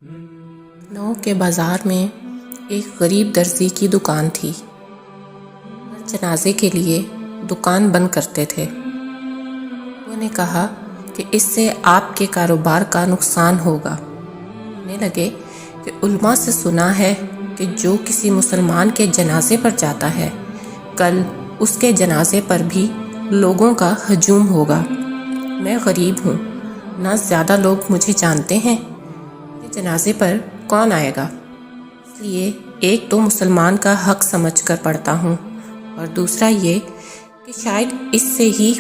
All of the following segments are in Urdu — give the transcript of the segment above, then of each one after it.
نو کے بازار میں ایک غریب درزی کی دکان تھی۔ جنازے کے لیے دکان بند کرتے تھے۔ انہوں نے کہا کہ اس سے آپ کے کاروبار کا نقصان ہوگا۔ کہنے لگے کہ علماء سے سنا ہے کہ جو کسی مسلمان کے جنازے پر جاتا ہے کل اس کے جنازے پر بھی لوگوں کا ہجوم ہوگا۔ میں غریب ہوں، نہ زیادہ لوگ مجھے جانتے ہیں، جنازے پر کون آئے گا؟ اس لیے ایک تو مسلمان کا حق سمجھ کر پڑھتا ہوں، اور دوسرا یہ کہ شاید اس سے ہی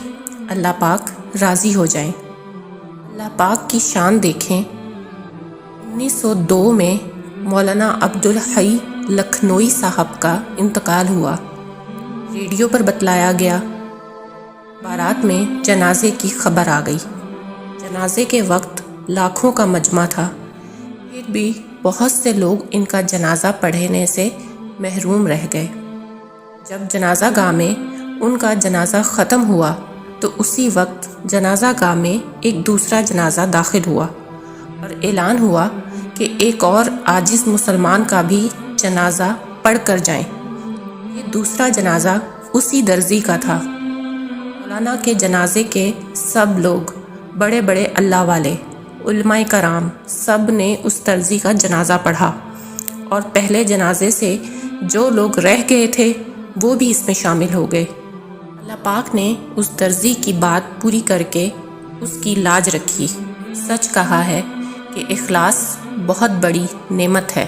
اللہ پاک راضی ہو جائیں۔ اللہ پاک کی شان دیکھیں۔ 1902 میں مولانا عبدالحی لکھنوئی صاحب کا انتقال ہوا۔ ریڈیو پر بتلایا گیا، بارات میں جنازے کی خبر آ گئی۔ جنازے کے وقت لاکھوں کا مجمع تھا، پھر بھی بہت سے لوگ ان کا جنازہ پڑھنے سے محروم رہ گئے۔ جب جنازہ گاہ میں ان کا جنازہ ختم ہوا تو اسی وقت جنازہ گاہ میں ایک دوسرا جنازہ داخل ہوا اور اعلان ہوا کہ ایک اور عاجز مسلمان کا بھی جنازہ پڑھ کر جائیں۔ یہ دوسرا جنازہ اسی درزی کا تھا۔ مولانا کے جنازے کے سب لوگ، بڑے بڑے اللہ والے، علماء کرام، سب نے اس درزی کا جنازہ پڑھا، اور پہلے جنازے سے جو لوگ رہ گئے تھے وہ بھی اس میں شامل ہو گئے۔ اللہ پاک نے اس درزی کی بات پوری کر کے اس کی لاج رکھی۔ سچ کہا ہے کہ اخلاص بہت بڑی نعمت ہے۔